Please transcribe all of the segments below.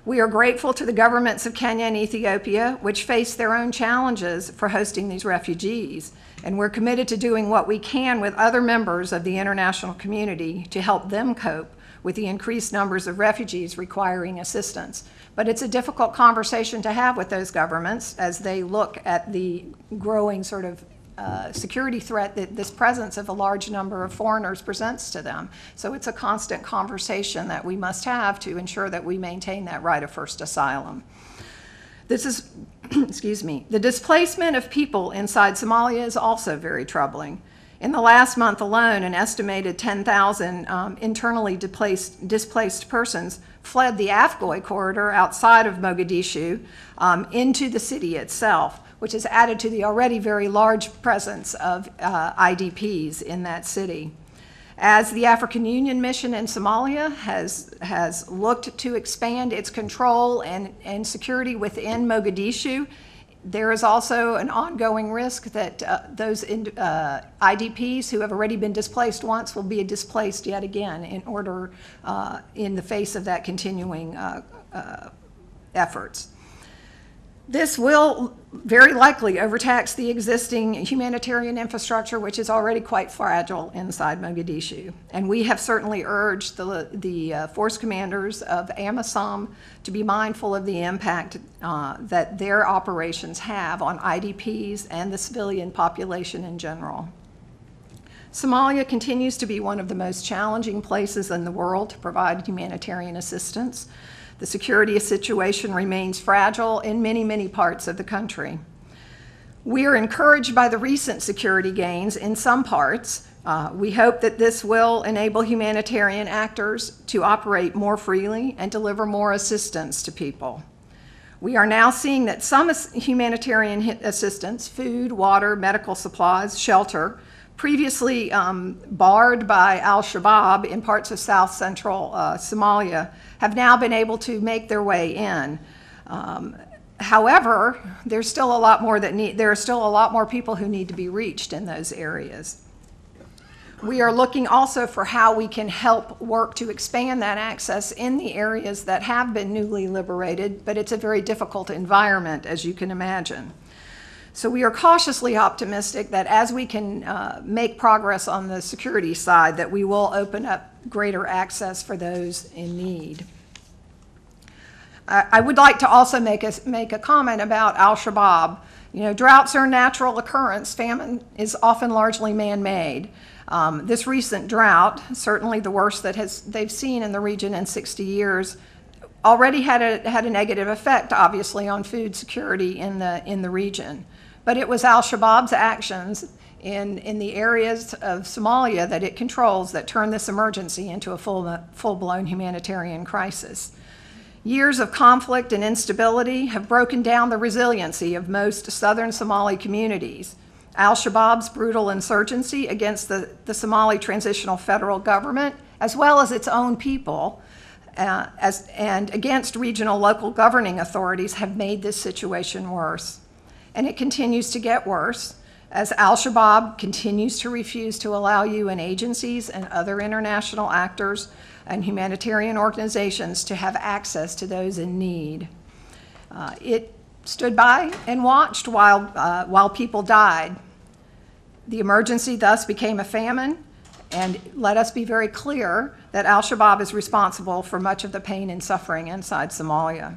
We are grateful to the governments of Kenya and Ethiopia, which face their own challenges for hosting these refugees, and we're committed to doing what we can with other members of the international community to help them cope with the increased numbers of refugees requiring assistance. But it's a difficult conversation to have with those governments as they look at the growing sort of security threat that this presence of a large number of foreigners presents to them. So it's a constant conversation that we must have to ensure that we maintain that right of first asylum. This is, excuse me, the displacement of people inside Somalia is also very troubling. In the last month alone, an estimated 10,000 internally displaced persons fled the Afgoy corridor outside of Mogadishu into the city itself, which has added to the already very large presence of IDPs in that city. As the African Union mission in Somalia has looked to expand its control and security within Mogadishu, there is also an ongoing risk that those IDPs who have already been displaced once will be displaced yet again in the face of that continuing efforts. This will very likely overtax the existing humanitarian infrastructure, which is already quite fragile inside Mogadishu. And we have certainly urged the force commanders of AMISOM to be mindful of the impact that their operations have on IDPs and the civilian population in general. Somalia continues to be one of the most challenging places in the world to provide humanitarian assistance. The security situation remains fragile in many, many parts of the country. We are encouraged by the recent security gains in some parts. We hope that this will enable humanitarian actors to operate more freely and deliver more assistance to people. We are now seeing that some humanitarian assistance, food, water, medical supplies, shelter, previously barred by al-Shabaab in parts of south central Somalia, have now been able to make their way in. However, there are still a lot more people who need to be reached in those areas. We are looking also for how we can help work to expand that access in the areas that have been newly liberated, but it's a very difficult environment, as you can imagine. So we are cautiously optimistic that as we can make progress on the security side, that we will open up greater access for those in need. I would like to also make a comment about al-Shabaab. You know, droughts are a natural occurrence. Famine is often largely man-made. This recent drought, certainly the worst that they've seen in the region in 60 years, already had a negative effect, obviously, on food security in the region. But it was al-Shabaab's actions in the areas of Somalia that it controls that turned this emergency into a full-blown humanitarian crisis. Years of conflict and instability have broken down the resiliency of most southern Somali communities. Al-Shabaab's brutal insurgency against the Somali Transitional Federal Government, as well as its own people, and against regional local governing authorities, have made this situation worse. And it continues to get worse as al-Shabaab continues to refuse to allow UN agencies and other international actors and humanitarian organizations to have access to those in need. It stood by and watched while people died. The emergency thus became a famine, and let us be very clear that al-Shabaab is responsible for much of the pain and suffering inside Somalia.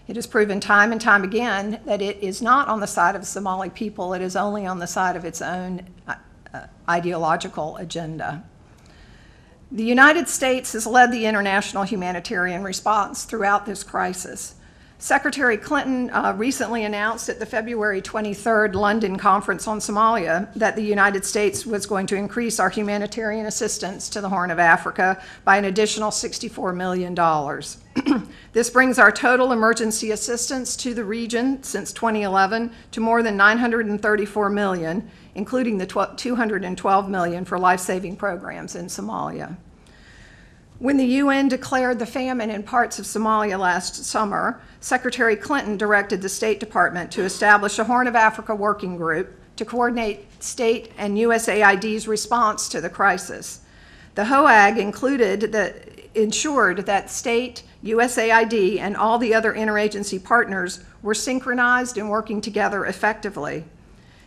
It has proven time and time again that it is not on the side of the Somali people, it is only on the side of its own ideological agenda. The United States has led the international humanitarian response throughout this crisis. Secretary Clinton recently announced at the February 23rd London Conference on Somalia that the United States was going to increase our humanitarian assistance to the Horn of Africa by an additional $64 million. This brings our total emergency assistance to the region since 2011 to more than $934 million, including the $212 million for life-saving programs in Somalia. When the UN declared the famine in parts of Somalia last summer, Secretary Clinton directed the State Department to establish a Horn of Africa working group to coordinate state and USAID's response to the crisis. The HOAG ensured that state, USAID, and all the other interagency partners were synchronized and working together effectively.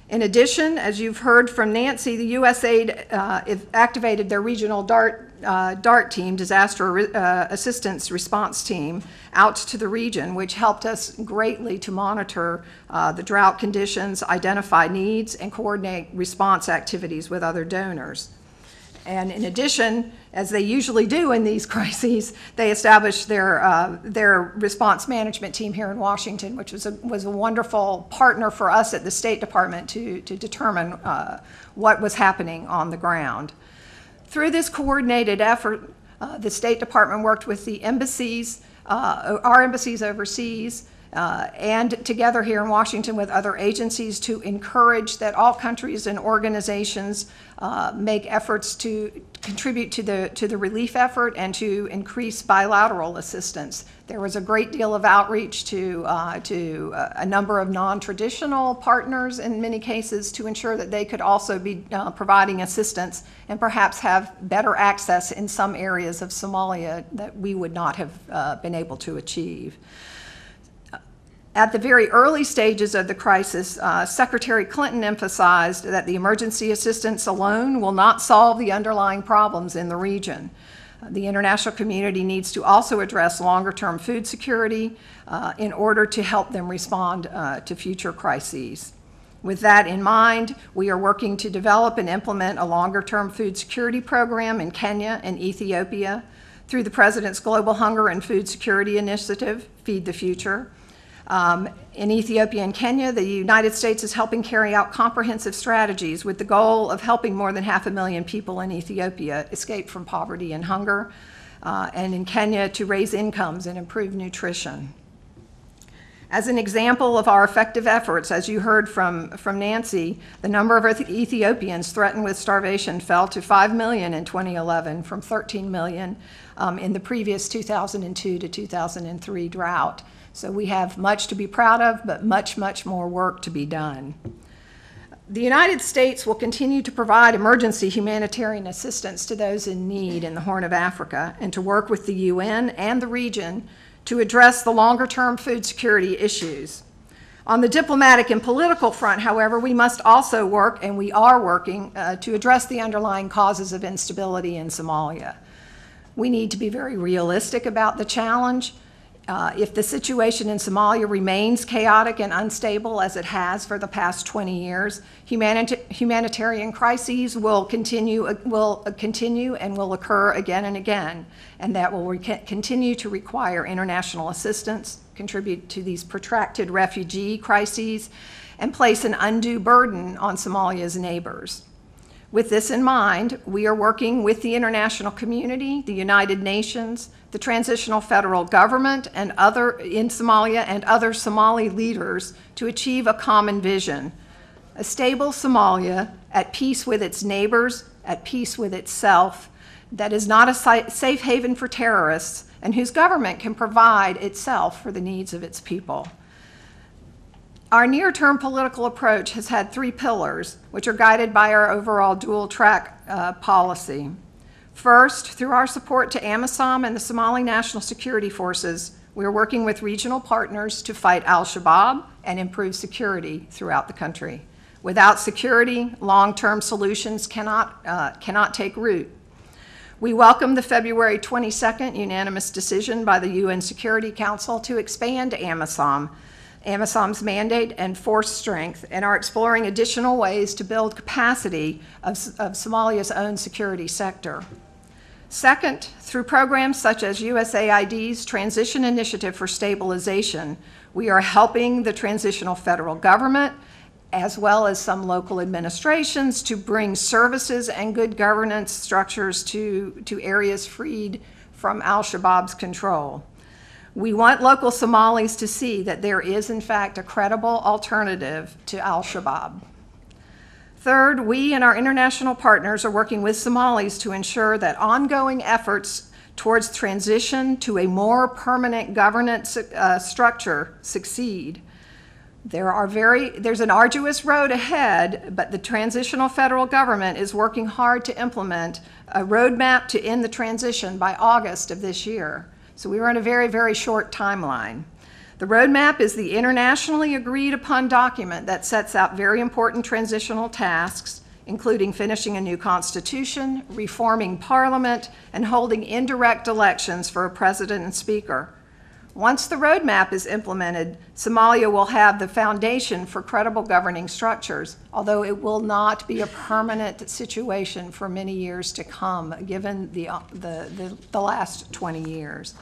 In addition, as you've heard from Nancy, the USAID activated their regional DART team, Disaster Assistance Response Team, out to the region, which helped us greatly to monitor the drought conditions, identify needs, and coordinate response activities with other donors. And in addition, as they usually do in these crises, they established their response management team here in Washington, which was a wonderful partner for us at the State Department to determine what was happening on the ground. Through this coordinated effort, the State Department worked with the embassies, our embassies overseas, and together here in Washington with other agencies to encourage that all countries and organizations make efforts to contribute to the relief effort and to increase bilateral assistance. There was a great deal of outreach to a number of non-traditional partners in many cases to ensure that they could also be providing assistance and perhaps have better access in some areas of Somalia that we would not have been able to achieve. At the very early stages of the crisis, Secretary Clinton emphasized that the emergency assistance alone will not solve the underlying problems in the region. The international community needs to also address longer-term food security in order to help them respond to future crises. With that in mind, we are working to develop and implement a longer-term food security program in Kenya and Ethiopia through the President's Global Hunger and Food Security Initiative, Feed the Future. In Ethiopia and Kenya, the United States is helping carry out comprehensive strategies with the goal of helping more than 500,000 people in Ethiopia escape from poverty and hunger, and in Kenya to raise incomes and improve nutrition. As an example of our effective efforts, as you heard from Nancy, the number of Ethiopians threatened with starvation fell to 5 million in 2011 from 13 million in the previous 2002 to 2003 drought. So we have much to be proud of, but much, much more work to be done. The United States will continue to provide emergency humanitarian assistance to those in need in the Horn of Africa and to work with the UN and the region to address the longer-term food security issues. On the diplomatic and political front, however, we must also work, and we are working, to address the underlying causes of instability in Somalia. We need to be very realistic about the challenge. If the situation in Somalia remains chaotic and unstable as it has for the past 20 years, humanitarian crises will continue and will occur again and again, and that will continue to require international assistance, contribute to these protracted refugee crises, and place an undue burden on Somalia's neighbors. With this in mind, we are working with the international community, the United Nations, the transitional federal government, and in Somalia and other Somali leaders to achieve a common vision: a stable Somalia at peace with its neighbors, at peace with itself, that is not a safe haven for terrorists, and whose government can provide itself for the needs of its people. Our near-term political approach has had 3 pillars, which are guided by our overall dual-track policy. First, through our support to AMISOM and the Somali National Security Forces, we are working with regional partners to fight al-Shabaab and improve security throughout the country. Without security, long-term solutions cannot take root. We welcome the February 22nd unanimous decision by the UN Security Council to expand AMISOM's mandate and force strength, and are exploring additional ways to build capacity of Somalia's own security sector. Second, through programs such as USAID's Transition Initiative for Stabilization, we are helping the transitional federal government, as well as some local administrations, to bring services and good governance structures to areas freed from al-Shabaab's control. We want local Somalis to see that there is, in fact, a credible alternative to al-Shabaab. Third, we and our international partners are working with Somalis to ensure that ongoing efforts towards transition to a more permanent governance structure succeed. There's an arduous road ahead, but the transitional federal government is working hard to implement a roadmap to end the transition by August of this year. So we were on a very, very short timeline. The roadmap is the internationally agreed upon document that sets out very important transitional tasks, including finishing a new constitution, reforming parliament, and holding indirect elections for a president and speaker. Once the roadmap is implemented, Somalia will have the foundation for credible governing structures, although it will not be a permanent situation for many years to come, given the last 20 years.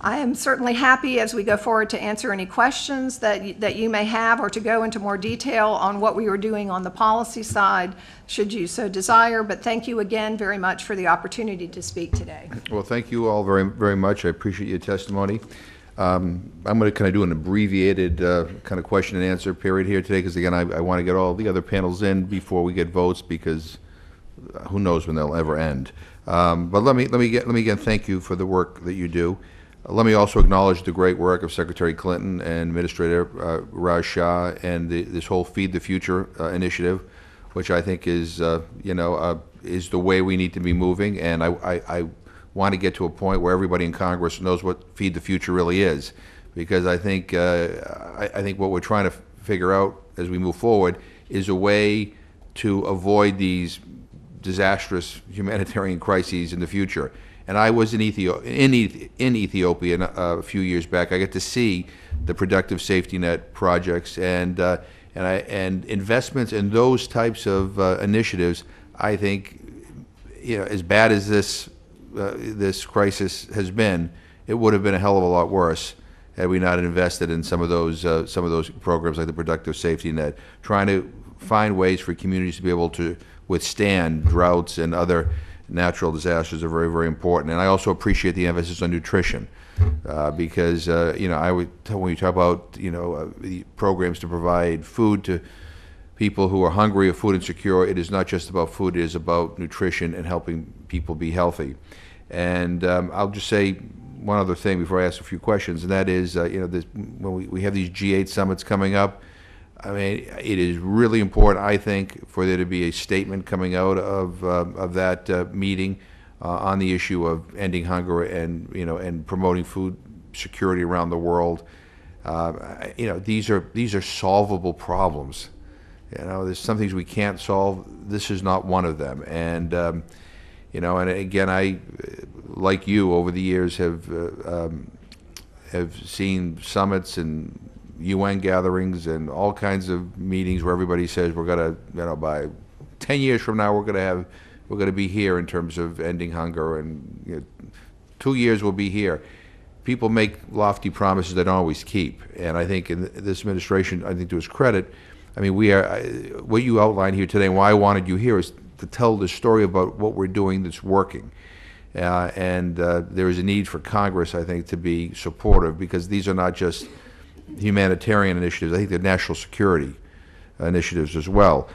I am certainly happy as we go forward to answer any questions that you may have, or to go into more detail on what we were doing on the policy side, should you so desire. But thank you again very much for the opportunity to speak today. Well, thank you all very, very much. I appreciate your testimony. I'm going to kind of do an abbreviated kind of question and answer period here today, because again, I want to get all the other panels in before we get votes, because who knows when they'll ever end. But let me again thank you for the work that you do. Let me also acknowledge the great work of Secretary Clinton and Administrator Raj Shah and this whole Feed the Future initiative, which I think is, is the way we need to be moving. And I want to get to a point where everybody in Congress knows what Feed the Future really is, because I think what we're trying to figure out as we move forward is a way to avoid these disastrous humanitarian crises in the future. And I was in Ethiopia a few years back. I get to see the productive safety net projects and investments in those types of initiatives. I think, as bad as this crisis has been, it would have been a hell of a lot worse had we not invested in some of those programs like the productive safety net, trying to find ways for communities to be able to withstand droughts and other natural disasters are very, very important. And I also appreciate the emphasis on nutrition, because when you talk about the programs to provide food to people who are hungry or food insecure, it is not just about food; it is about nutrition and helping people be healthy. And I'll just say one other thing before I ask a few questions, and that is, when we have these G8 summits coming up, I mean, it is really important, I think, for there to be a statement coming out of that meeting on the issue of ending hunger and promoting food security around the world. These are solvable problems. There's some things we can't solve. This is not one of them. And and again, I, like you, over the years have seen summits and UN gatherings and all kinds of meetings where everybody says we're going to, by 10 years from now, we're going to be here in terms of ending hunger, and 2 years we'll be here. People make lofty promises they don't always keep, and I think in this administration, I think to its credit, I mean, what you outlined here today, and why I wanted you here, is to tell the story about what we're doing that's working. And there is a need for Congress, I think, to be supportive, because these are not just humanitarian initiatives. I think they're national security initiatives as well.